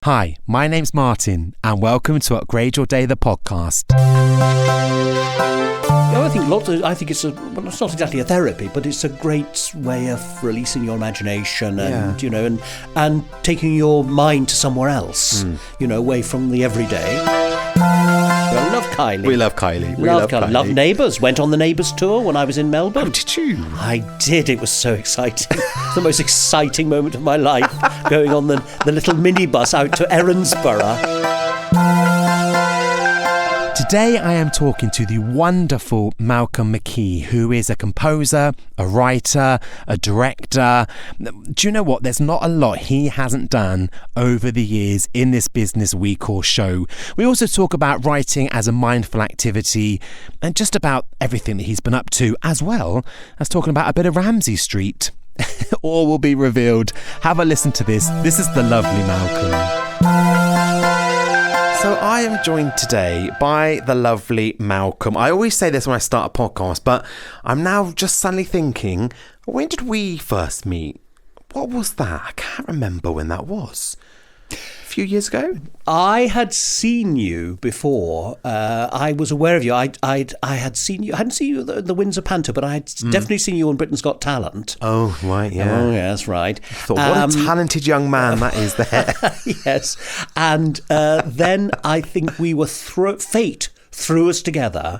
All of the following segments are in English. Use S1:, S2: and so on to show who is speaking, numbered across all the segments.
S1: Hi, my name's Martin, and welcome to Upgrade Your Day, the podcast.
S2: I think it's it's not exactly a therapy, but it's a great way of releasing your imagination and and taking your mind to somewhere else, away from the everyday. I love Kylie.
S1: We love Kylie.
S2: Love Kylie. Love Neighbours. Went on the Neighbours tour when I was in Melbourne.
S1: Oh, did you?
S2: I did. It was so exciting. The most exciting moment of my life, going on the little minibus out to Erinsborough.
S1: Today I am talking to the wonderful Malcolm McKee, who is a composer, a writer, a director. Do you know what? There's not a lot he hasn't done over the years in this business we call show. We also talk about writing as a mindful activity and just about everything that he's been up to, as well as talking about a bit of Ramsay Street. All will be revealed. Have a listen to this. This is the lovely Malcolm. So I am joined today by the lovely Malcolm. I always say this when I start a podcast, but I'm now just suddenly thinking, when did we first meet? What was that? I can't remember when that was. A few years ago?
S2: I had seen you before. I was aware of you. I had seen you. I hadn't seen you at the Windsor Panto, but I had definitely seen you on Britain's Got Talent.
S1: Oh, right, yeah.
S2: Oh, yes, right.
S1: I thought, what a talented young man that is there.
S2: Yes. And then I think we were fate threw us together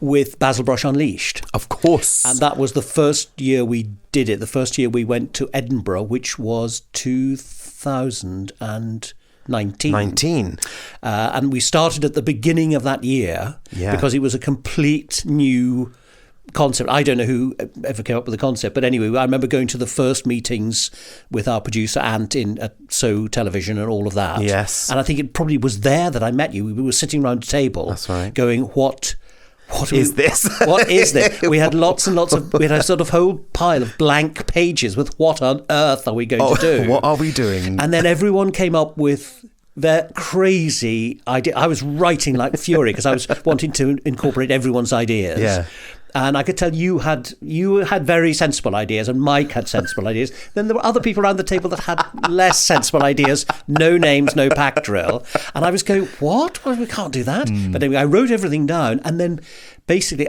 S2: with Basil Brush Unleashed.
S1: Of course.
S2: And that was the first year we did it. The first year we went to Edinburgh, which was 2019. And we started at the beginning of that year because it was a complete new concept. I don't know who ever came up with the concept, but anyway, I remember going to the first meetings with our producer Ant at So Television and all of that.
S1: Yes.
S2: And I think it probably was there that I met you. We were sitting around a table.
S1: That's right.
S2: Going, What is
S1: this?
S2: What is this? We had lots and lots of, we had a sort of whole pile of blank pages with what on earth are we going to do?
S1: What are we doing?
S2: And then everyone came up with their crazy idea. I was writing like fury because I was wanting to incorporate everyone's ideas.
S1: Yeah.
S2: And I could tell you had very sensible ideas, and Mike had sensible ideas. Then there were other people around the table that had less sensible ideas. No names, no pack drill. And I was going, what? Well, we can't do that. But anyway, I wrote everything down, and then basically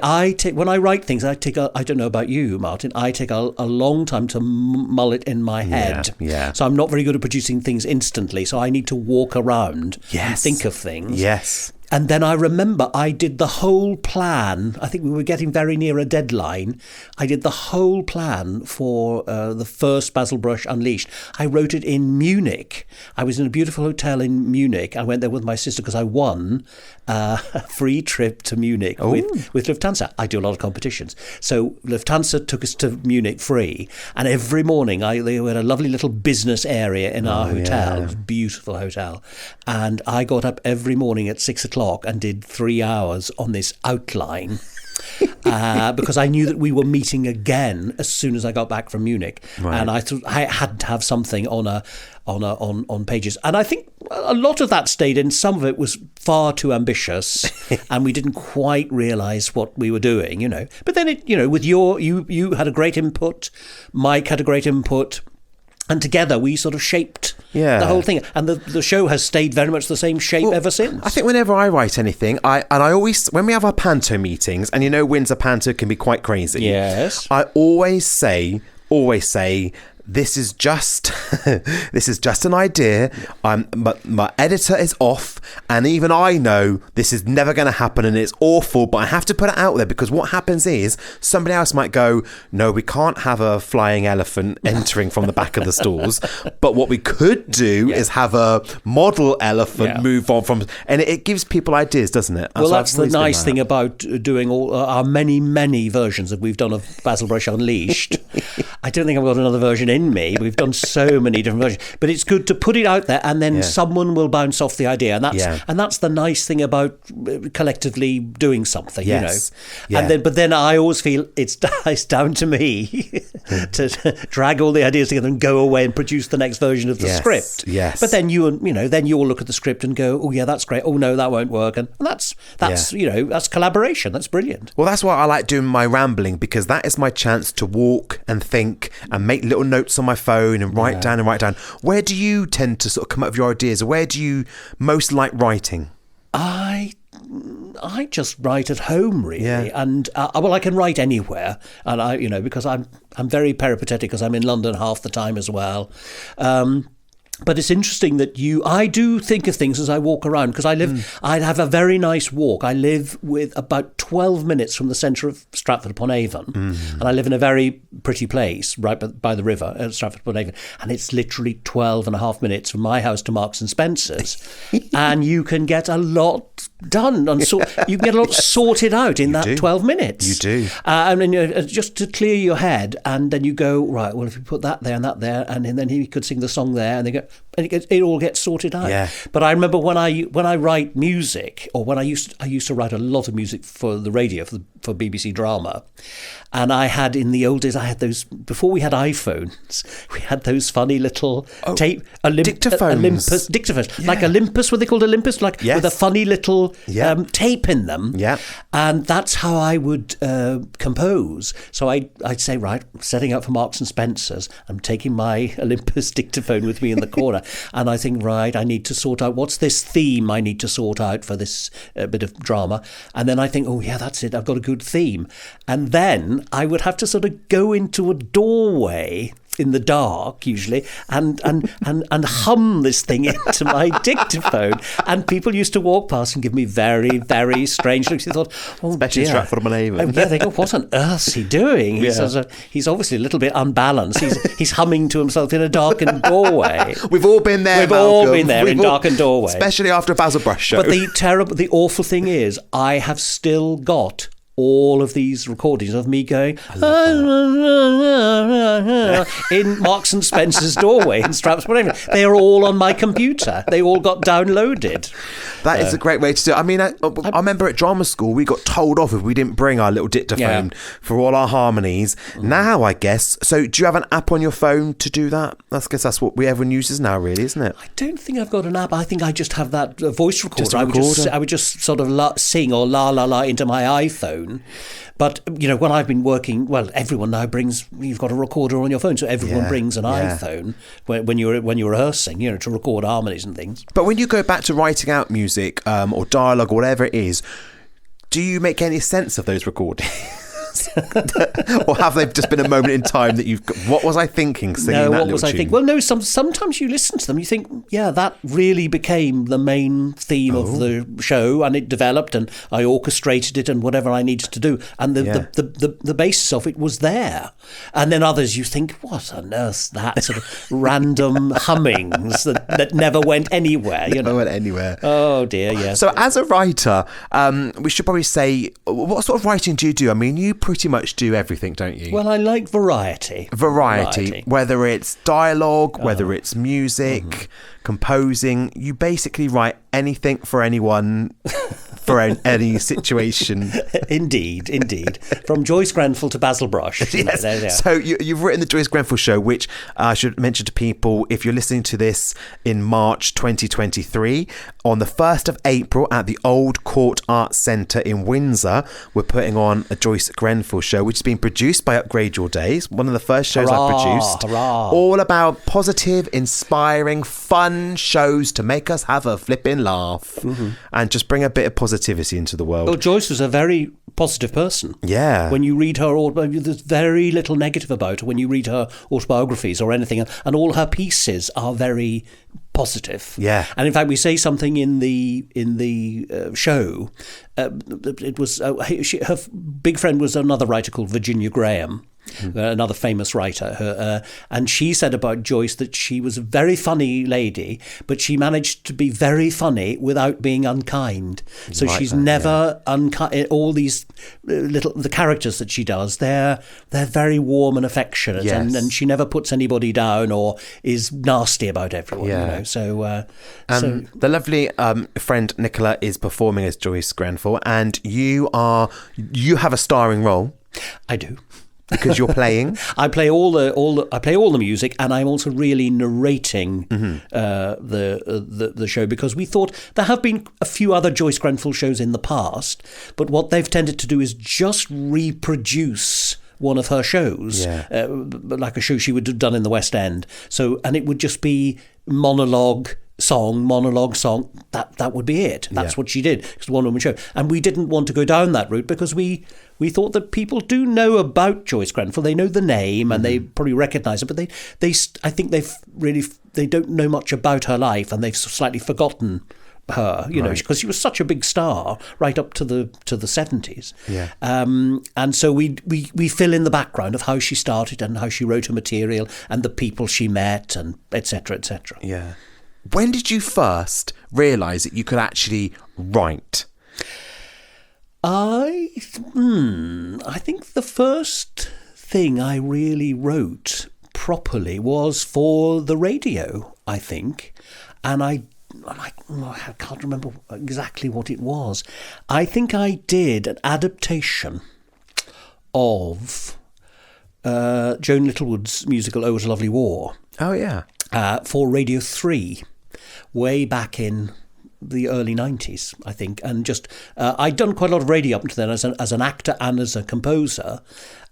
S2: when I write things, I don't know about you, Martin, I take a long time to mull it in my head.
S1: Yeah.
S2: So I'm not very good at producing things instantly. So I need to walk around and think of things.
S1: Yes.
S2: And then I remember I did the whole plan. I think we were getting very near a deadline. I did the whole plan for the first Basil Brush Unleashed. I wrote it in Munich. I was in a beautiful hotel in Munich. I went there with my sister because I won a free trip to Munich with Lufthansa. I do a lot of competitions. So Lufthansa took us to Munich free. And every morning, they had a lovely little business area in our hotel.
S1: Yeah.
S2: It was a beautiful hotel. And I got up every morning at 6 o'clock and did 3 hours on this outline because I knew that we were meeting again as soon as I got back from Munich. Right. And I thought I had to have something on pages. And I think a lot of that stayed in. Some of it was far too ambitious and we didn't quite realise what we were doing, But then with you had a great input, Mike had a great input. And together we sort of shaped the whole thing. And the show has stayed very much the same shape ever since.
S1: I think whenever I write anything, I always, when we have our panto meetings, and Windsor Panto can be quite crazy.
S2: Yes.
S1: I always say, this is just an idea. My editor is off, and even I know this is never going to happen, and it's awful. But I have to put it out there because what happens is somebody else might go, "No, we can't have a flying elephant entering from the back of the stalls." But what we could do is have a model elephant move on from, and it gives people ideas, doesn't it?
S2: Well, that's the nice thing about doing all our many versions that we've done of Basil Brush Unleashed. I don't think I've got another version in me. We've done so many different versions, but it's good to put it out there, and then someone will bounce off the idea, and and that's the nice thing about collectively doing something,
S1: Yes.
S2: you know.
S1: Yeah.
S2: But then I always feel it's down to me to drag all the ideas together and go away and produce the next version of the script.
S1: Yes.
S2: But then you all look at the script and go, oh yeah, that's great. Oh no, that won't work. And that's that's collaboration. That's brilliant.
S1: Well, that's why I like doing my rambling, because that is my chance to walk and think and make little notes on my phone and write down. Where do you tend to sort of come up with your ideas? Where do you most like writing?
S2: I just write at home, really, and I can write anywhere, and because I'm very peripatetic, because I'm in London half the time as well. But it's interesting that I do think of things as I walk around, because I have a very nice walk. I live with about 12 minutes from the centre of Stratford-upon-Avon, and I live in a very pretty place right by the river at Stratford-upon-Avon, and it's literally 12 and a half minutes from my house to Marks and Spencer's, and you can get a lot done, and you can get a lot sorted out in that 12 minutes.
S1: You do.
S2: And then just to clear your head, and then you go, right, well, if you put that there and that there, and then he could sing the song there, and they go, and it all gets sorted out.
S1: Yeah.
S2: But I remember when I write music, or when I used to write a lot of music for the radio, for BBC Drama, and I had, in the old days, I had those, before we had iPhones, we had those funny little
S1: dictaphones.
S2: Dictaphones, like Olympus, were they called Olympus? Like with a funny little tape in them.
S1: Yeah.
S2: And that's how I would compose. So I'd say, right, setting up for Marks and Spencer's, I'm taking my Olympus dictaphone with me in the corner, and I think, right, I need to sort out, what's this theme I need to sort out for this bit of drama? And then I think, oh yeah, that's it, I've got a good theme. And then I would have to sort of go into a doorway in the dark, usually, and hum this thing into my dictaphone. And people used to walk past and give me very, very strange looks. They thought, oh,
S1: especially
S2: dear.
S1: Stratford-upon-Avon.
S2: Yeah, they go, what on earth's he doing? He's obviously a little bit unbalanced. He's humming to himself in a darkened doorway.
S1: We've all been there,
S2: We've
S1: Malcolm.
S2: all been there in darkened doorway.
S1: Especially after a Basil Brush show.
S2: But the awful thing is, I have still got all of these recordings of me going in Marks and Spencer's doorway in Stratford-upon-Avon. They are all on my computer. They all got downloaded.
S1: That is a great way to do it. I mean, I remember at drama school, we got told off if we didn't bring our little dictaphone for all our harmonies. Now, I guess. So do you have an app on your phone to do that? I guess that's what everyone uses now, really, isn't it?
S2: I don't think I've got an app. I think I just have that voice recorder.
S1: Just a recorder.
S2: I would just sort of sing or la la la into my iPhone. But, when I've been working, well, everyone now you've got a recorder on your phone, so everyone brings an iPhone when you're rehearsing, to record harmonies and things.
S1: But when you go back to writing out music or dialogue or whatever it is, do you make any sense of those recordings? Or have they just been a moment in time that what was I thinking singing that little tune?
S2: Well, no, sometimes you listen to them, you think, yeah, that really became the main theme of the show, and it developed, and I orchestrated it and whatever I needed to do, and the basis of it was there. And then others, you think, what on earth, that sort of random hummings that never went anywhere.
S1: Never went anywhere.
S2: Oh dear, yes.
S1: So as a writer, we should probably say, what sort of writing do you do? I mean, you pretty much do everything, don't you?
S2: Well, I like variety.
S1: Whether it's dialogue, whether it's music, composing, you basically write anything for anyone, for any situation.
S2: Indeed. From Joyce Grenfell to Basil Brush.
S1: Yes. So you've written the Joyce Grenfell show, which I should mention to people, if you're listening to this in March 2023, on the 1st of April at the Old Court Arts Centre in Windsor, we're putting on a Joyce Grenfell show, which has been produced by Upgrade Your Days, one of the first shows I produced.
S2: Hurrah.
S1: All about positive, inspiring, fun shows to make us have a flipping laugh and just bring a bit of positivity into the world.
S2: Well, Joyce was a very positive person.
S1: Yeah.
S2: When you read her, there's very little negative about her when you read her autobiographies or anything, and all her pieces are very positive.
S1: Yeah.
S2: And in fact, we say something in the show. It was her big friend was another writer called Virginia Graham. another famous writer. And she said about Joyce that she was a very funny lady, but she managed to be very funny without being unkind. So she's never unkind. All these the characters that she does, they're very warm and affectionate, and she never puts anybody down or is nasty about everyone. You know? So
S1: the lovely friend Nicola is performing as Joyce Grenfell, and you have a starring role.
S2: I do.
S1: Because you're playing.
S2: I play all the music, and I'm also really narrating the show, because we thought there have been a few other Joyce Grenfell shows in the past, but what they've tended to do is just reproduce one of her shows, like a show she would have done in the West End. And it would just be monologue song. That would be it. That's what she did. It's a one-woman show, and we didn't want to go down that route because we thought that people do know about Joyce Grenfell. They know the name and they probably recognise it, but I think they don't know much about her life, and they've slightly forgotten her, you know, because she was such a big star right up to the 70s. And so we fill in the background of how she started and how she wrote her material and the people she met, and etc. etc.
S1: Yeah. When did you first realise that you could actually write?
S2: I think the first thing I really wrote properly was for the radio, I think. And I can't remember exactly what it was. I think I did an adaptation of Joan Littlewood's musical Oh, What a Lovely War.
S1: Oh, yeah.
S2: For Radio 3, way back in the early 90s, I think. And just I'd done quite a lot of radio up until then as an actor and as a composer.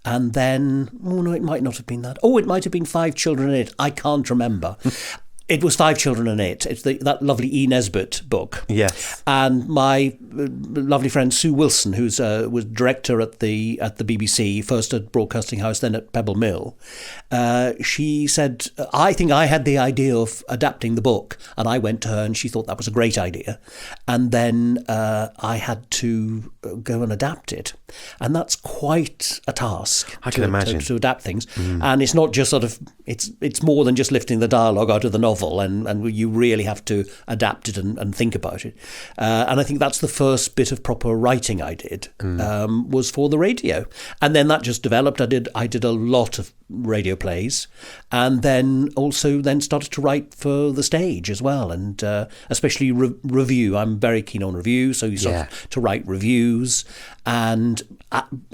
S2: And then, it might not have been that. It might have been Five Children in It. I can't remember. It was Five Children in It. It's that lovely E. Nesbitt book.
S1: Yes.
S2: And my lovely friend Sue Wilson, who's was director at the BBC, first at Broadcasting House, then at Pebble Mill, she said, I think I had the idea of adapting the book, and I went to her and she thought that was a great idea. And then I had to go and adapt it. And that's quite a task.
S1: I can imagine.
S2: To adapt things. And it's not just sort of, it's more than just lifting the dialogue out of the novel, and you really have to adapt it and think about it. And I think that's the first bit of proper writing I did, was for the radio. And then that just developed. I did a lot of radio plays, and then also started to write for the stage as well, and especially review. I'm very keen on review, so you start to write reviews and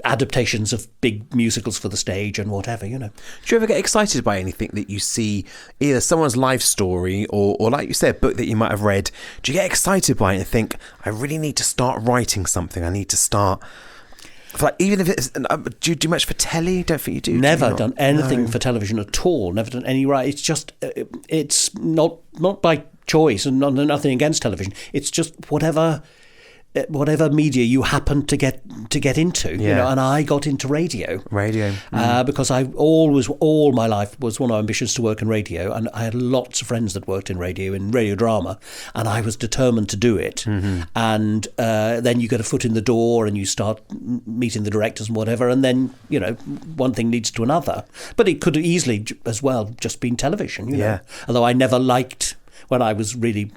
S2: adaptations of big musicals for the stage and whatever, you know.
S1: Do you ever get excited by anything that you see, either someone's life story or like you said, a book that you might have read? Do you get excited by it and think, I really need to start writing something? I need to start... Like, even if it's... Do you do much for telly? Don't think you do.
S2: Never done anything for television at all. Never done any writing. It's just... It's not by choice, and nothing against television. It's just whatever media you happen to get into, you know. And I got into radio, because I always, all my life, was one of my ambitions to work in radio, and I had lots of friends that worked in radio drama, and I was determined to do it. And then you get a foot in the door, and you start meeting the directors and whatever, and then, you know, one thing leads to another. But it could easily as well just been television, you know. Although I never liked, when I was really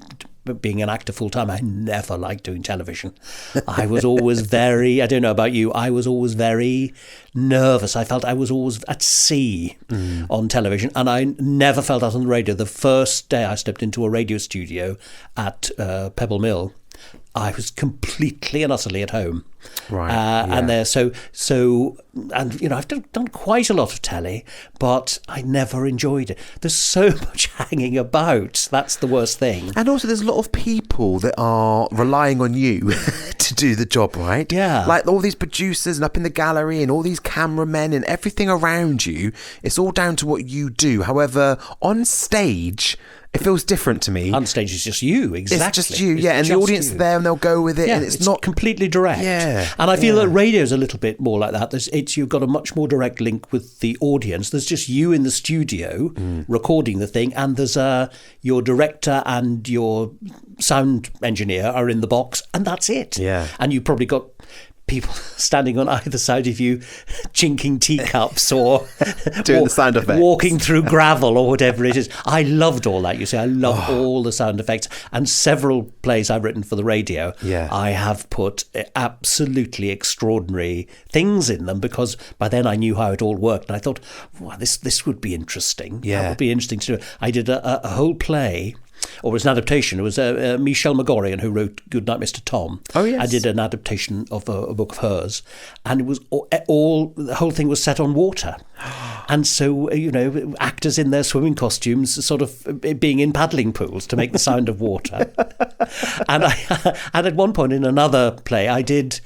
S2: being an actor full-time, I never liked doing television. I was always very, I don't know about you, I was always very nervous. I felt I was always at sea on television, and I never felt that on the radio. The first day I stepped into a radio studio at Pebble Mill, I was completely and utterly at home. And there, so, and you know, I've done quite a lot of telly, but I never enjoyed it. There's so much hanging about. That's the worst thing.
S1: And also, there's a lot of people that are relying on you to do the job, right?
S2: Yeah.
S1: Like all these producers and up in the gallery and all these cameramen and everything around you. It's all down to what you do. However, on stage, it feels different to me.
S2: On stage is just you, exactly.
S1: It's just you, and the audience are there and they'll go with it, and it's not
S2: completely direct. And I feel that radio is a little bit more like that. You've got a much more direct link with the audience. There's just you in the studio recording the thing, and there's your director and your sound engineer are in the box, and that's it. And you've probably got people standing on either side of you, chinking teacups or
S1: doing the sound effects,
S2: walking through gravel or whatever it is. I loved all that. You see, I love all the sound effects, and several plays I've written for the radio.
S1: Yeah.
S2: I have put absolutely extraordinary things in them, because by then I knew how it all worked, and I thought, wow, this would be interesting.
S1: Yeah.
S2: That would be interesting to do. I did a whole play. Or it was an adaptation. It was Michelle Magorian who wrote Goodnight, Mr. Tom.
S1: Oh, yes.
S2: I did an adaptation of a book of hers, and it was all the whole thing was set on water. And so, actors in their swimming costumes sort of being in paddling pools to make the sound of water. And at one point in another play, I did...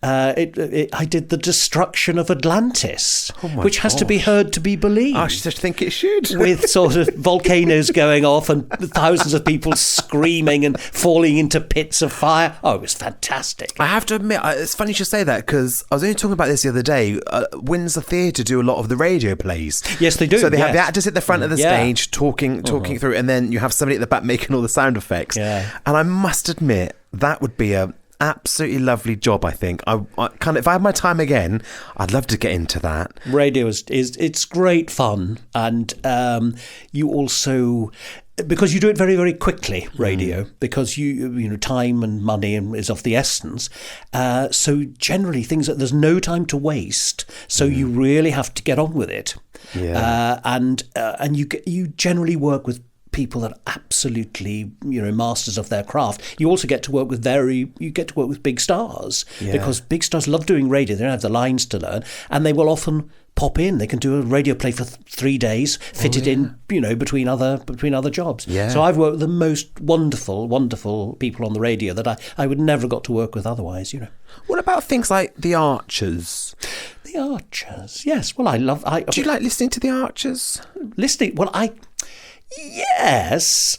S2: I did the destruction of Atlantis, which has to be heard to be believed.
S1: I just think it should.
S2: With sort of volcanoes going off and thousands of people screaming and falling into pits of fire. Oh, it was fantastic.
S1: I have to admit, it's funny you should say that, because I was only talking about this the other day. Windsor Theatre do a lot of the radio plays.
S2: Yes, they do.
S1: So they have the actors at the front of the
S2: Yeah.
S1: stage talking through, and then you have somebody at the back making all the sound effects.
S2: Yeah.
S1: And I must admit, that would be a absolutely lovely job. I think I kind of, if I had my time again, I'd love to get into that.
S2: Radio is it's great fun, and you also, because you do it very, very quickly, radio, because you time and money is of the essence. So generally there's no time to waste. So you really have to get on with it.
S1: Yeah.
S2: And you generally work with people that are absolutely masters of their craft. You also get to work with big stars, because big stars love doing radio. They don't have the lines to learn, and they will often pop in. They can do a radio play for 3 days, fit it in, between other jobs.
S1: Yeah.
S2: So I've worked with the most wonderful people on the radio that I would never have got to work with otherwise.
S1: What about things like The Archers?
S2: The Archers, yes. Well,
S1: Do you like listening to The Archers?
S2: listening? Well, yes.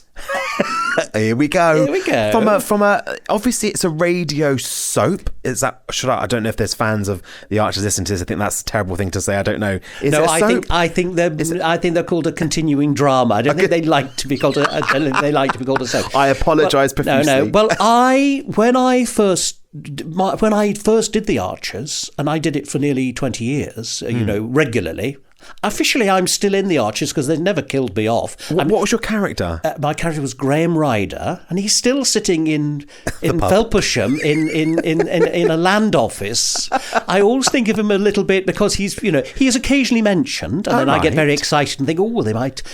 S1: Here we go.
S2: Here we go.
S1: From a obviously it's a radio soap. Is that I don't know if there's fans of The Archers listening to this. I think that's a terrible thing to say. I don't know. Is it a soap?
S2: I think they're called a continuing drama. I don't think they like to be called a soap.
S1: I apologise profusely.
S2: No. Well, when I first did The Archers, and I did it for nearly 20 years, regularly. Officially, I'm still in The Archers because they never killed me off.
S1: What was your character?
S2: My character was Graham Ryder, and he's still sitting in Felpersham in a land office. I always think of him a little bit because he is occasionally mentioned, and then I get very excited and think,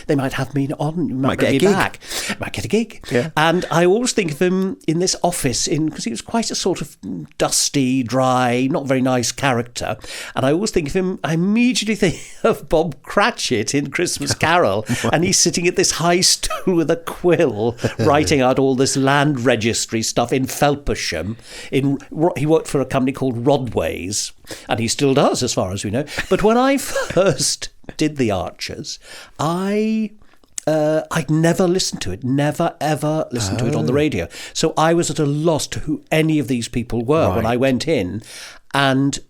S2: they might have me on, might get a gig.
S1: Yeah.
S2: And I always think of him in this office because he was quite a sort of dusty, dry, not very nice character, and I always think of him. I immediately think of Bob Cratchit in Christmas Carol, and he's sitting at this high stool with a quill writing out all this land registry stuff in Felpersham. He worked for a company called Rodway's, and he still does as far as we know. But when I first did The Archers, I'd never listened to it, never ever listened to it on the radio. So I was at a loss to who any of these people were when I went in, and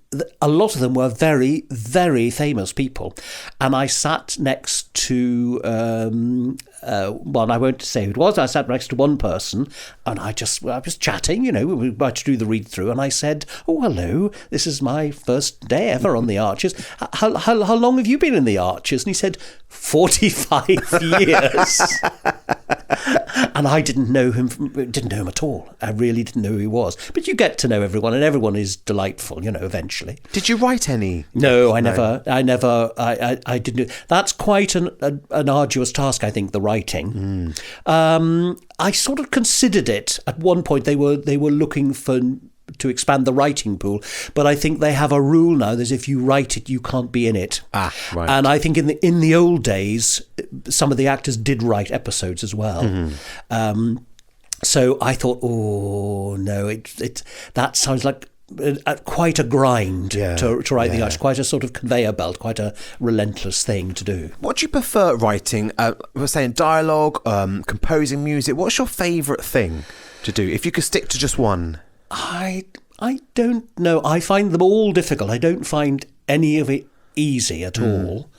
S2: a lot of them were very, very famous people. And I sat next to one, I won't say who it was. I sat next to one person, and I was chatting, we were about to do the read through, and I said, "Oh, hello, this is my first day ever on The Archers. How long have you been in The Archers?" And he said, 45 years. And I didn't know him at all. I really didn't know who he was. But you get to know everyone, and everyone is delightful, eventually.
S1: Did you write any?
S2: No, I didn't. That's quite an arduous task, I think, the writing. I sort of considered it at one point. They were looking to expand the writing pool, but I think they have a rule now that if you write it, you can't be in it.
S1: Right.
S2: And I think in the old days, some of the actors did write episodes as well. So I thought, oh no, that sounds like quite a grind to write The Archers, quite a sort of conveyor belt, quite a relentless thing to do.
S1: What do you prefer writing? We're saying dialogue, composing music. What's your favourite thing to do? If you could stick to just one.
S2: I don't know. I find them all difficult. I don't find any of it easy at all.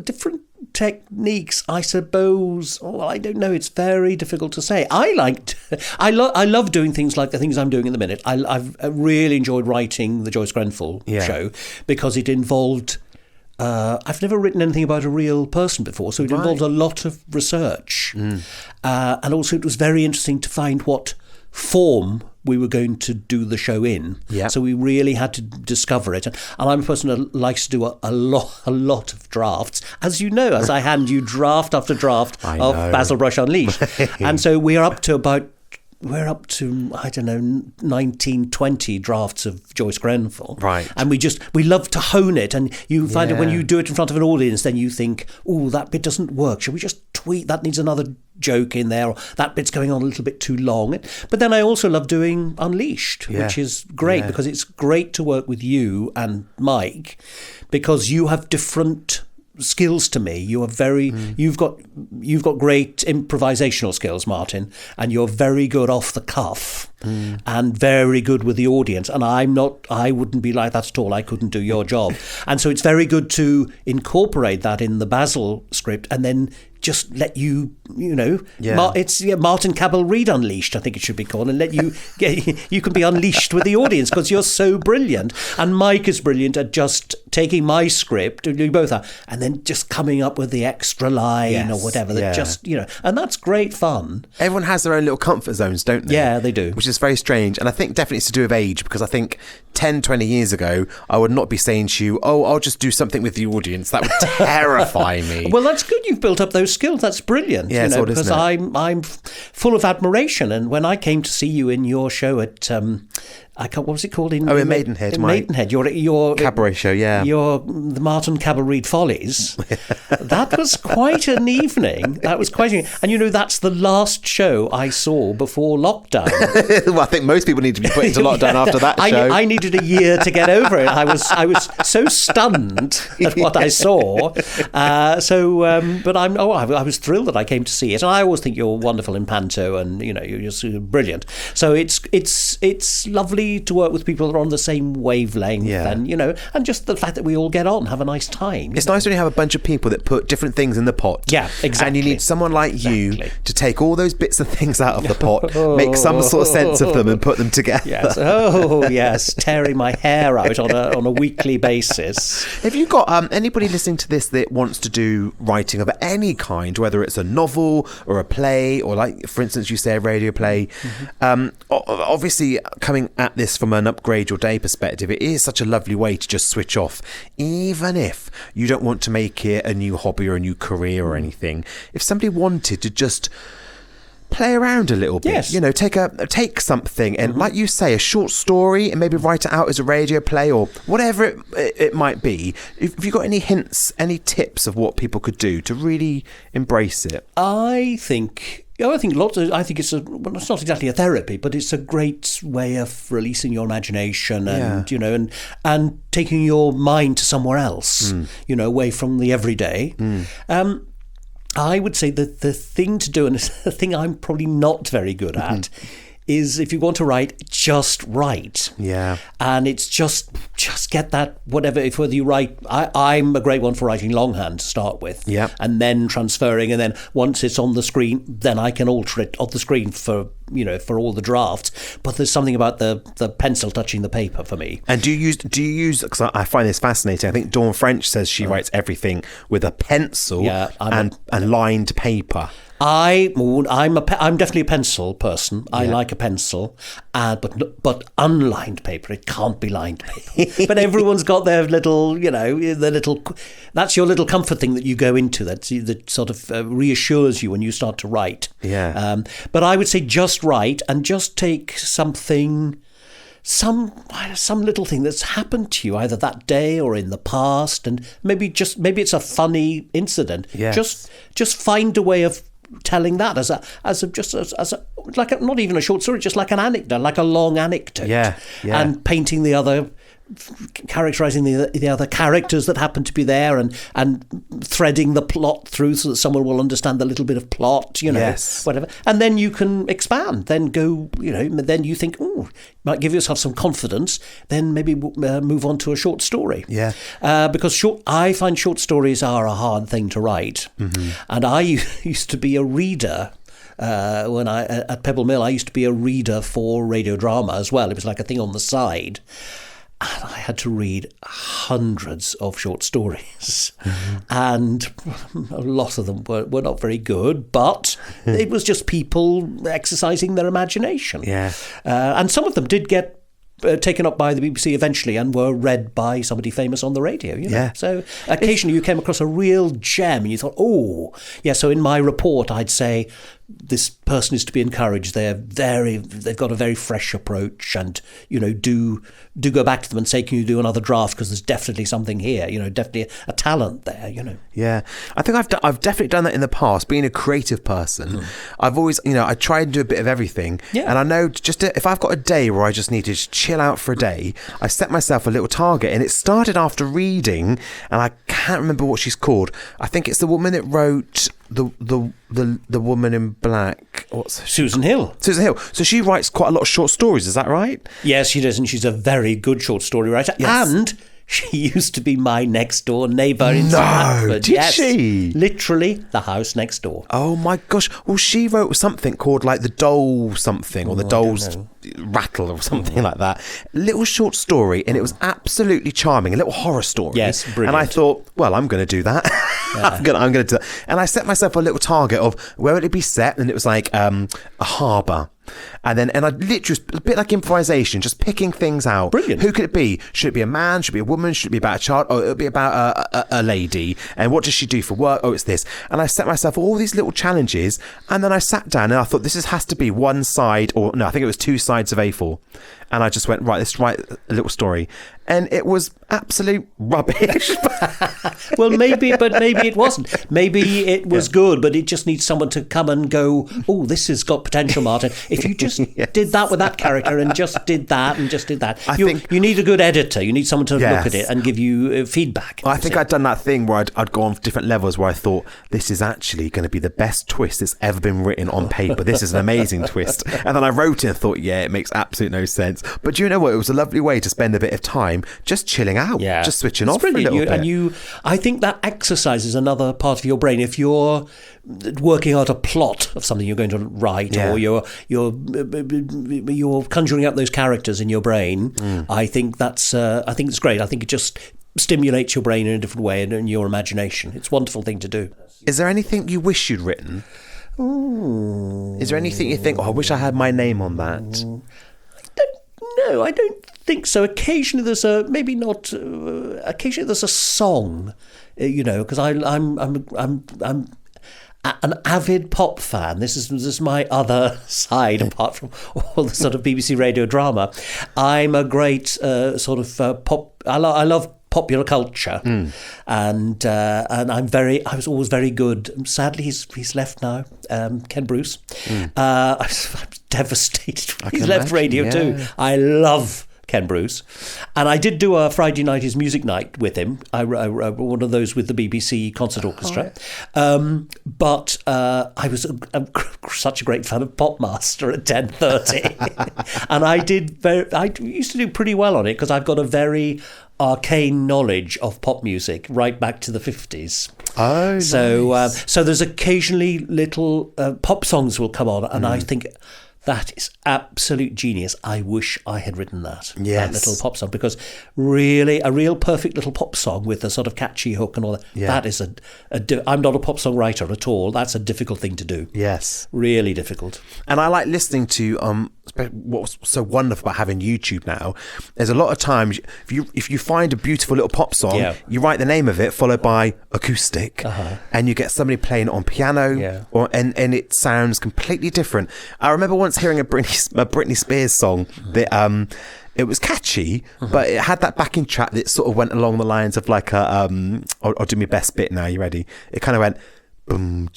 S2: Different techniques, I suppose. Oh, I don't know. It's very difficult to say. I love doing things like the things I'm doing in the minute. I've really enjoyed writing the Joyce Grenfell show because it involved. I've never written anything about a real person before, so it involved a lot of research, and also it was very interesting to find what form we were going to do the show in.
S1: Yeah.
S2: So we really had to discover it. And I'm a person that likes to do a lot of drafts. As you know, as I hand you draft after draft of Basil Brush Unleashed. And so we're up to, I don't know, 19, 20 drafts of Joyce Grenfell.
S1: Right.
S2: And we love to hone it. And you find that when you do it in front of an audience, then you think, oh, that bit doesn't work. Shall we just tweak? That needs another joke in there, or that bit's going on a little bit too long. But then I also love doing Unleashed, which is great because it's great to work with you and Mike because you have different skills to me. You are very you've got great improvisational skills, Martin, and you're very good off the cuff and very good with the audience, and I wouldn't be like that at all. I couldn't do your job. And so it's very good to incorporate that in the Basil script and then just let you Martin Cabell Reed Unleashed, I think it should be called, and let you you can be unleashed with the audience because you're so brilliant. And Mike is brilliant at just taking my script, you both are, and then just coming up with the extra line or whatever that just, and that's great fun.
S1: Everyone has their own little comfort zones, don't they?
S2: Yeah, they do.
S1: Which is very strange. And I think definitely it's to do with age, because I think 10, 20 years ago, I would not be saying to you, oh, I'll just do something with the audience. That would terrify me.
S2: Well, that's good. You've built up those skills. That's brilliant.
S1: Yeah,
S2: because I'm full of admiration. And when I came to see you in your show at what was it called?
S1: In Maidenhead.
S2: Maidenhead. Your
S1: cabaret show, yeah.
S2: The Martin Cabell Reed Follies. That was quite an evening. And that's the last show I saw before lockdown.
S1: Well, I think most people need to be put into lockdown after that show.
S2: I needed a year to get over it. I was so stunned at what I saw. But I was thrilled that I came to see it. And I always think you're wonderful in panto, and you're just brilliant. So it's lovely to work with people that are on the same wavelength, and just the fact that we all get on, have a nice time.
S1: It's nice when you have a bunch of people that put different things in the pot.
S2: Yeah, exactly.
S1: And you need someone like you to take all those bits of things out of the pot, make some sort of sense of them and put them together.
S2: Yes. Oh, yes. Tearing my hair out on a weekly basis.
S1: Have you got anybody listening to this that wants to do writing of any kind, whether it's a novel or a play, or like, for instance, you say a radio play, obviously coming at this from an upgrade your day perspective, it is such a lovely way to just switch off, even if you don't want to make it a new hobby or a new career or anything. If somebody wanted to just play around a little bit, take something and, like you say, a short story, and maybe write it out as a radio play or whatever it might be. If you've got any hints, any tips of what people could do to really embrace it?
S2: I think it's it's not exactly a therapy, but it's a great way of releasing your imagination and and taking your mind to somewhere else, away from the everyday. I would say that the thing to do, and it's a thing I'm probably not very good at, is if you want to write, just write.
S1: Yeah.
S2: And it's just get that, whatever, whether you write, I'm a great one for writing longhand to start with.
S1: Yeah.
S2: And then transferring, and then once it's on the screen, then I can alter it on the screen for all the drafts. But there's something about the pencil touching the paper for me.
S1: And do you use, because I find this fascinating, I think Dawn French says she writes everything with a pencil and lined paper. I'm definitely a pencil person. I like a pencil, but unlined paper. It can't be lined paper. But everyone's got their little, that's your little comfort thing that you go into. That sort of reassures you when you start to write. Yeah.
S2: But I would say just write, and just take something. Some little thing that's happened to you either that day or in the past, and maybe it's a funny incident.
S1: Yes.
S2: Just find a way of telling that as like not even a short story, just like an anecdote, like a long anecdote.
S1: Yeah.
S2: And painting the other characterising the other characters that happen to be there, and threading the plot through so that someone will understand the little bit of plot,
S1: Yes.
S2: whatever. And then you can expand, then go, then you think, might give yourself some confidence, then maybe move on to a short story.
S1: Yeah.
S2: Because I find short stories are a hard thing to write. Mm-hmm. And I used to be a reader. When at Pebble Mill, I used to be a reader for radio drama as well. It was like a thing on the side. And I had to read hundreds of short stories. Mm-hmm. And a lot of them were not very good, but it was just people exercising their imagination.
S1: Yeah.
S2: And some of them did get taken up by the BBC eventually and were read by somebody famous on the radio.
S1: Yeah.
S2: So occasionally you came across a real gem and you thought, So in my report, I'd say this person is to be encouraged. They've got a very fresh approach, and do go back to them and say, can you do another draft, because there's definitely something here. Definitely a talent there.
S1: Yeah, I think I've definitely done that in the past. Being a creative person, I've always I try and do a bit of everything.
S2: Yeah.
S1: And I know if I've got a day where I just need to chill out for a day, I set myself a little target, and it started after reading, and I can't remember what she's called. I think it's the woman that wrote the woman in black.
S2: Susan Hill.
S1: Susan Hill. So she writes quite a lot of short stories. Is that right?
S2: Yes, she does, and she's a very good short story writer.
S1: Yes.
S2: And she used to be my next door neighbour in Stratford.
S1: Did she?
S2: Literally the house next door.
S1: Oh my gosh. Well, she wrote something called like the doll something, or the doll's rattle or something like that. Little short story, and it was absolutely charming. A little horror story.
S2: Yes, brilliant.
S1: And I thought, well, I'm going to do that. Yeah. I'm going to do that. And I set myself a little target of where would it be set, and it was like a harbour. And I literally, a bit like improvisation, just picking things out.
S2: Brilliant.
S1: Who could it be? Should it be a man? Should it be a woman? Should it be about a child? Or it'll be about a lady? And what does she do for work? Oh, it's this. And I set myself all these little challenges, and then I sat down and I thought, this has to be one side, or no, I think it was 2 sides of A4. And I just went, right, let's write a little story. And it was absolute rubbish.
S2: Well, maybe it wasn't. Maybe it was good, but it just needs someone to come and go, oh, this has got potential, Martin. If you just did that with that character and just did that and just did that. You need a good editor. You need someone to look at it and give you feedback.
S1: I think I'd done that thing where I'd go on different levels where I thought, this is actually going to be the best twist that's ever been written on paper. This is an amazing twist. And then I wrote it and thought, it makes absolutely no sense. But do you know what? It was a lovely way to spend a bit of time just chilling out, just switching off for a little bit.
S2: I think that exercises another part of your brain. If you're working out a plot of something you're going to write, or you're conjuring up those characters in your brain, I think it's great. I think it just stimulates your brain in a different way and your imagination. It's a wonderful thing to do.
S1: Is there anything you wish you'd written? Is there anything you think, I wish I had my name on that?
S2: No, I don't think so. Occasionally there's occasionally there's a song, because I'm an avid pop fan. This is my other side, apart from all the sort of BBC radio drama. I'm a great pop. I love popular culture, and I was always very good. Sadly, he's left now. Ken Bruce. I was devastated. He's left radio too. I love Ken Bruce, and I did do a Friday night is music night with him. I wrote one of those with the BBC Concert Orchestra, but I was such a great fan of Popmaster at 10:30, and I used to do pretty well on it because I've got a very arcane knowledge of pop music right back to the 50s.
S1: Oh, nice.
S2: So there's occasionally little pop songs will come on, and I think that is absolute genius. I wish I had written that.
S1: Yes.
S2: That little pop song, because really a real perfect little pop song with a sort of catchy hook and all that. Yeah. That is I'm not a pop song writer at all. That's a difficult thing to do.
S1: Yes.
S2: Really difficult.
S1: And I like listening to what's so wonderful about having YouTube now. There's a lot of times if you find a beautiful little pop song, you write the name of it followed by acoustic, and you get somebody playing it on piano, and it sounds completely different. I remember once hearing a Britney Spears song that it was catchy, but it had that backing track that sort of went along the lines of like a I'll do my best bit now. You ready? It kind of went boom.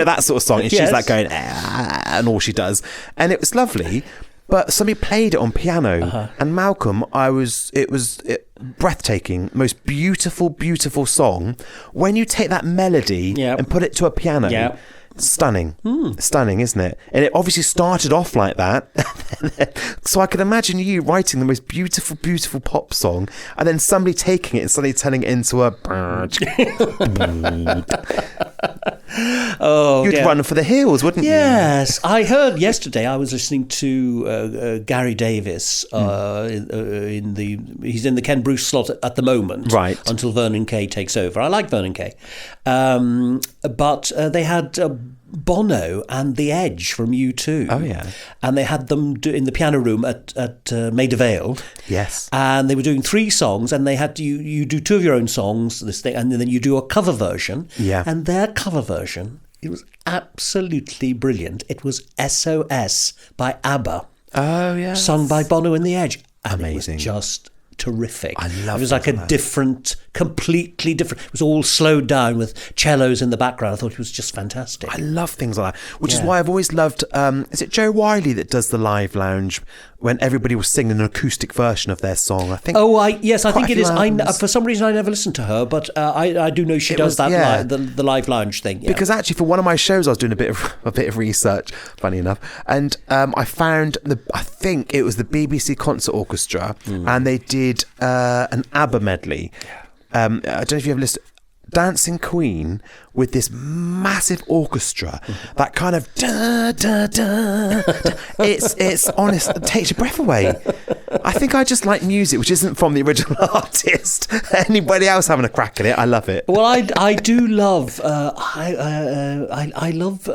S1: That sort of song, and she's like going and all she does, and it was lovely. but somebody played it on piano, and Malcolm, it was breathtaking, most beautiful song. When you take that melody and put it to a piano, stunning, stunning, isn't it? And it obviously started off like that. So I could imagine you writing the most beautiful pop song, and then somebody taking it and suddenly turning it into a you'd run for the hills, wouldn't you?
S2: Yes, I heard yesterday. I was listening to Gary Davis. He's in the Ken Bruce slot at the moment,
S1: right?
S2: Until Vernon Kay takes over. I like Vernon Kay, but they had Bono and The Edge from U2.
S1: Oh yeah,
S2: and they had them in the piano room at Maida Vale.
S1: Yes,
S2: and they were doing 3 songs, and they had you do 2 of your own songs, this thing, and then you do a cover version.
S1: Yeah,
S2: and their cover version, it was absolutely brilliant. It was SOS by ABBA.
S1: Oh yeah,
S2: sung by Bono and The Edge. And
S1: amazing,
S2: it was just terrific.
S1: I love it.
S2: It was like a completely different. It was all slowed down with cellos in the background. I thought it was just fantastic.
S1: I love things like that, which is why I've always loved. Is it Joe Wiley that does the live lounge when everybody was singing an acoustic version of their song? I think.
S2: Yes, I think it is. For some reason, I never listened to her, but I do know she does that the live lounge thing. Yeah.
S1: Because actually, for one of my shows, I was doing a bit of research. Funny enough, and I found I think it was the BBC Concert Orchestra, and they did an ABBA medley. I don't know if you ever listened. Dancing Queen with this massive orchestra, that kind of da da da. It's honest, it takes your breath away. I think I just like music which isn't from the original artist. Anybody else having a crack at it, I love it.
S2: Well, I do love I love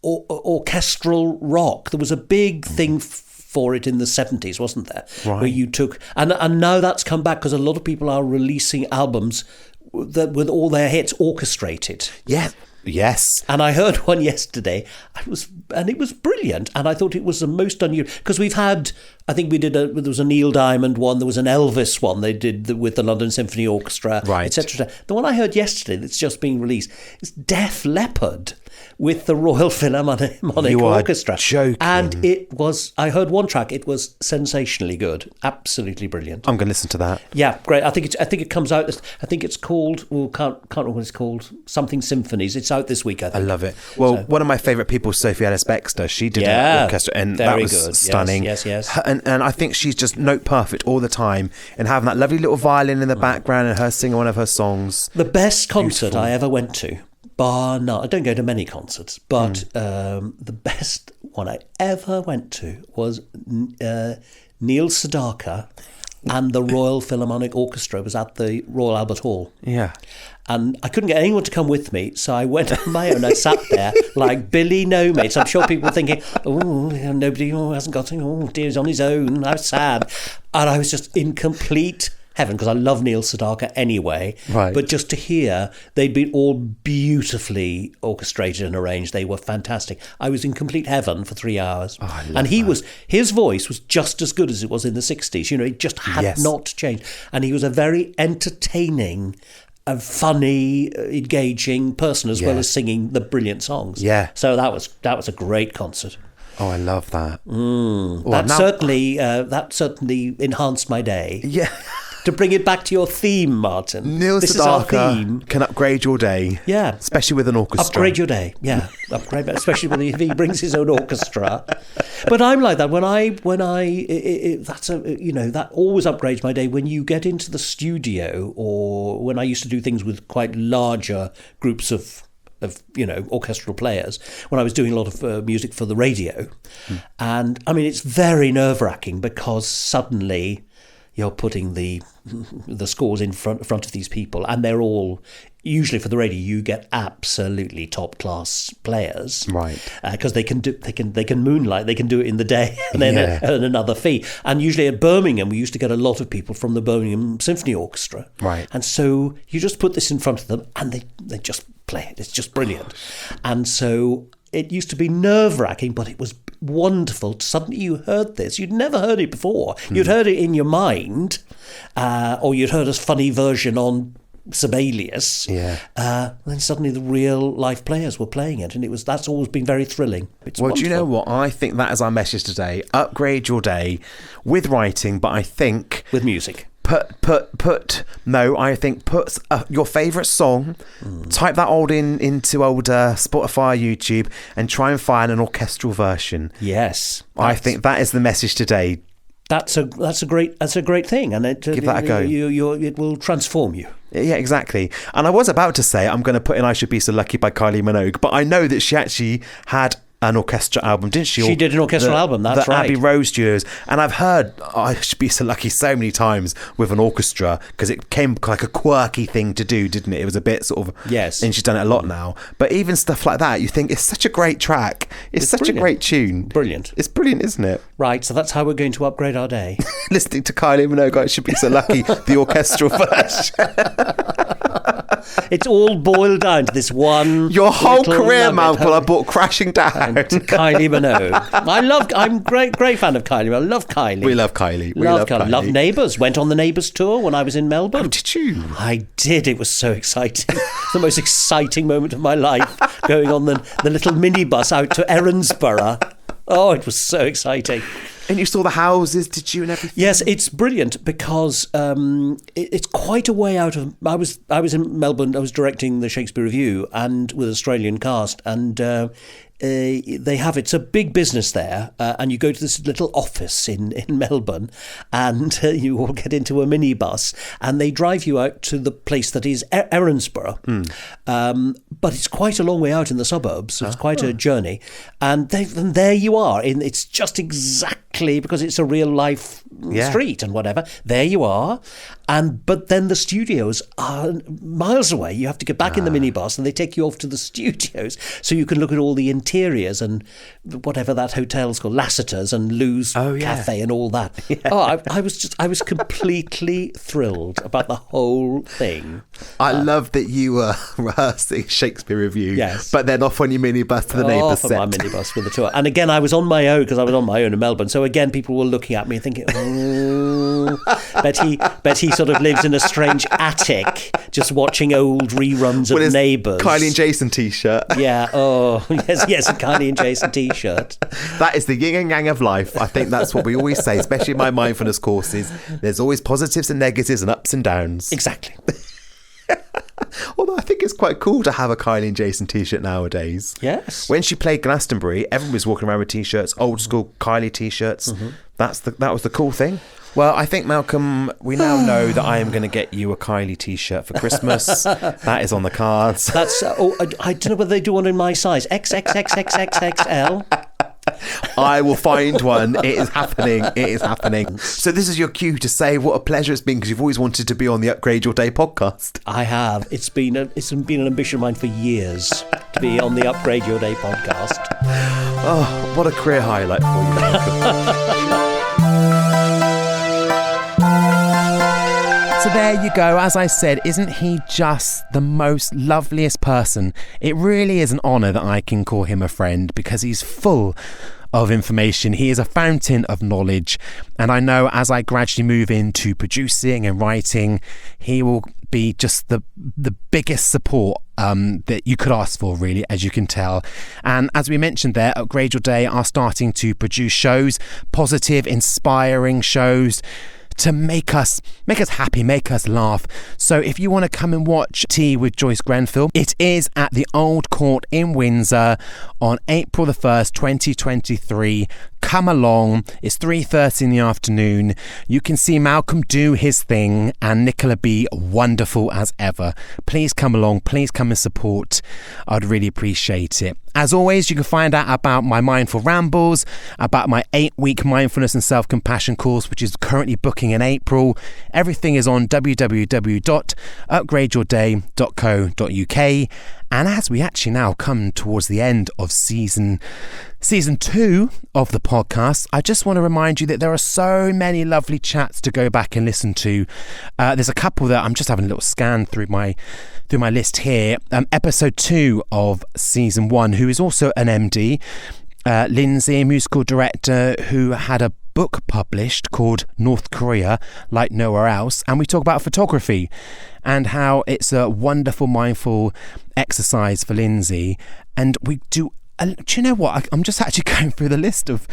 S2: orchestral rock. There was a big thing for it in the 70s, wasn't there?
S1: Right.
S2: Where you took and now that's come back because a lot of people are releasing albums with all their hits orchestrated.
S1: Yeah. Yes.
S2: And I heard one yesterday. It was brilliant. And I thought it was the most unusual because we've had. I think there was a Neil Diamond one. There was an Elvis one they did with the London Symphony Orchestra,
S1: right,
S2: etc. The one I heard yesterday that's just being released is Def Leppard with the Royal Philharmonic Orchestra.
S1: Joking.
S2: And it was. I heard one track. It was sensationally good. Absolutely brilliant.
S1: I'm going to listen to that.
S2: Yeah, great. I think it comes out. I think it's called. Well, can't remember what it's called. Something Symphonies. It's out this week. I think.
S1: I love it. Well, one of my favourite people, Sophie Ellis-Bextor. She did an orchestra, and that was
S2: good.
S1: Stunning.
S2: Yes.
S1: And I think she's just note perfect all the time, and having that lovely little violin in the background, and her singing one of her songs.
S2: The best concert I ever went to, bar none. I don't go to many concerts, but the best one I ever went to was Neil Sedaka and the Royal Philharmonic Orchestra. Was at the Royal Albert Hall.
S1: Yeah.
S2: And I couldn't get anyone to come with me, so I went on my own. I sat there like Billy No Mates. I'm sure people were thinking, nobody hasn't got him. Oh, dear, he's on his own. How sad. And I was just in complete heaven because I love Neil Sedaka anyway.
S1: Right.
S2: But just to hear, they'd been all beautifully orchestrated and arranged. They were fantastic. I was in complete heaven for 3 hours.
S1: Oh, I love
S2: and
S1: that.
S2: His voice was just as good as it was in the 60s. You know, it just had not changed. And he was a very entertaining, a funny, engaging person as well as singing the brilliant songs.
S1: Yeah.
S2: So that was a great concert.
S1: Oh, I love that.
S2: That certainly enhanced my day.
S1: Yeah.
S2: To bring it back to your theme, Martin.
S1: Neil
S2: this is our
S1: Sedaka
S2: theme.
S1: can upgrade your day.
S2: Yeah.
S1: Especially with an orchestra.
S2: Upgrade your day. Yeah. Upgrade, especially if he brings his own orchestra. But I'm like that. That always upgrades my day when you get into the studio, or when I used to do things with quite larger groups of orchestral players, when I was doing a lot of music for the radio. And I mean, it's very nerve-wracking because suddenly you're putting the scores in front of these people, and they're all, usually for the radio, you get absolutely top class players,
S1: right?
S2: Because they can moonlight, they can do it in the day and then earn another fee. And usually at Birmingham, we used to get a lot of people from the Birmingham Symphony Orchestra,
S1: right? And
S2: so you just put this in front of them, and they just play it. It's just brilliant. And so it used to be nerve-wracking, but it was wonderful. Suddenly you heard this. You'd never heard it before. You'd heard it in your mind, or you'd heard a funny version on Sibelius.
S1: Yeah.
S2: Then suddenly the real life players were playing it, and that's always been very thrilling. It's
S1: Well,
S2: wonderful.
S1: do you know what? I think that is our message today. Upgrade your day with writing, but I think
S2: With music.
S1: put your favourite song, type that into Spotify, YouTube, and try and find an orchestral version.
S2: Yes.
S1: I think that is the message today.
S2: That's a great thing, and
S1: Give that a go.
S2: It will transform you.
S1: Yeah, exactly. And I was about to say I'm going to put in "I Should Be So Lucky" by Kylie Minogue, but I know that she actually had an orchestra album, didn't she?
S2: She did an orchestral album, that's
S1: the
S2: right.
S1: Abbey Road Studios. And I've heard "I Should Be So Lucky" so many times with an orchestra because it became like a quirky thing to do, didn't it? It was a bit sort of...
S2: Yes.
S1: And she's done it a lot now. But even stuff like that, you think it's such a great track. It's such
S2: brilliant.
S1: a great tune.
S2: Brilliant.
S1: It's brilliant, isn't it?
S2: Right, so that's how we're going to upgrade our day.
S1: Listening to Kylie Minogue, "I Should Be So Lucky," the orchestral version.
S2: It's all boiled down to this one.
S1: Your whole
S2: little
S1: career,
S2: nugget.
S1: Malcolm, I brought crashing down.
S2: To Kylie Minogue. I'm great fan of Kylie. I love Kylie.
S1: We love Kylie. We
S2: love
S1: love Kylie.
S2: Love Neighbours. Went on the Neighbours tour when I was in Melbourne.
S1: Oh, did you?
S2: I did. It was so exciting. The most exciting moment of my life, going on the little minibus out to Erinsborough. Oh, it was so exciting.
S1: And you saw the houses, did you, and everything?
S2: Yes, it's brilliant because it's quite a way out of... I was in Melbourne. I was directing the Shakespeare Review and with an Australian cast, and it's a big business there, and you go to this little office in Melbourne, and you all get into a minibus, and they drive you out to the place that is Erinsborough. But it's quite a long way out in the suburbs. So it's quite a journey, and there you are. It's just exactly because it's a real life street and whatever. There you are, but then the studios are miles away. You have to get back in the minibus, and they take you off to the studios so you can look at all the interiors and whatever that hotel's called, Lassiter's and Lou's Cafe and all that. Yeah. Oh, I was completely thrilled about the whole thing.
S1: I love that you were rehearsing Shakespeare Review,
S2: yes,
S1: but then off on your minibus to the Neighbours set.
S2: My minibus with the tour. And again, I was on my own because I was on my own in Melbourne. So again, people were looking at me and thinking, bet he sort of lives in a strange attic just watching old reruns of Neighbours.
S1: Kylie and Jason t-shirt.
S2: Yeah, yes, a Kylie and Jason t-shirt.
S1: That is the yin and yang of life. I think that's what we always say, especially in my mindfulness courses. There's always positives and negatives and ups and downs.
S2: Exactly.
S1: Although I think it's quite cool to have a Kylie and Jason t-shirt nowadays.
S2: Yes.
S1: When she played Glastonbury, everyone was walking around with t-shirts, old school Kylie t-shirts. Mm-hmm. That was the cool thing. Well, I think, Malcolm, we now know that I am going to get you a Kylie t-shirt for Christmas. That is on the cards.
S2: That's I don't know whether they do one in my size. XXXXXXL.
S1: I will find one. It is happening. It is happening. So this is your cue to say what a pleasure it's been, because you've always wanted to be on the Upgrade Your Day podcast.
S2: I have. It's been an ambition of mine for years to be on the Upgrade Your Day podcast.
S1: Oh, what a career highlight for you, Malcolm. So there you go. As I said, isn't he just the most loveliest person? It really is an honour that I can call him a friend, because he's full of information. He is a fountain of knowledge, and I know as I gradually move into producing and writing, he will be just the biggest support that you could ask for, really, as you can tell. And as we mentioned there, Upgrade Your Day are starting to produce shows, positive, inspiring shows, to make us happy, make us laugh. So if you want to come and watch Tea with Joyce Grenfell, it is at the Old Court in Windsor on April the 1st, 2023. Come along. It's 3:30 in the afternoon. You can see Malcolm do his thing and Nicola be wonderful as ever. Please come along. Please come and support. I'd really appreciate it. As always, you can find out about my Mindful Rambles, about my 8-week mindfulness and self-compassion course, which is currently booking in April. Everything is on www.upgradeyourday.co.uk. And as we actually now come towards the end of season 2 of the podcast, I just want to remind you that there are so many lovely chats to go back and listen to. There's a couple that I'm just having a little scan through my list here. Episode 2 of season 1, who is also an MD, Lindsay, a musical director who had a book published called North Korea Like Nowhere Else, and we talk about photography and how it's a wonderful mindful exercise for Lindsay. And we do you know what? I'm just actually going through the list of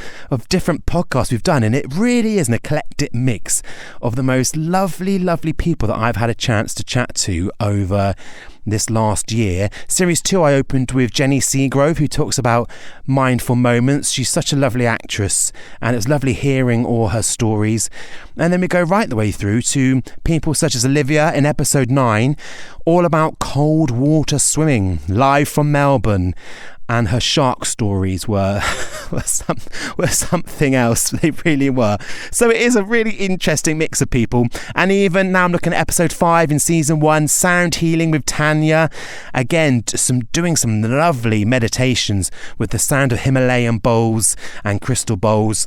S1: different podcasts we've done, and it really is an eclectic mix of the most lovely, lovely people that I've had a chance to chat to over this last year. Series 2, I opened with Jenny Seagrove, who talks about mindful moments. She's such a lovely actress, and it's lovely hearing all her stories. And then we go right the way through to people such as Olivia in episode 9, all about cold water swimming, live from Melbourne. And her shark stories were something else. They really were. So it is a really interesting mix of people. And even now I'm looking at episode 5 in season 1, sound healing with Tanya. Again, doing some lovely meditations with the sound of Himalayan bowls and crystal bowls.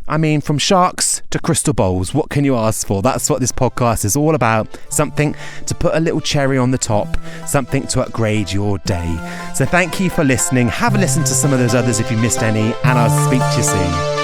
S1: I mean, from sharks to crystal bowls, what can you ask for? That's what this podcast is all about. Something to put a little cherry on the top, something to upgrade your day. So thank you for listening. Have a listen to some of those others if you missed any, and I'll speak to you soon.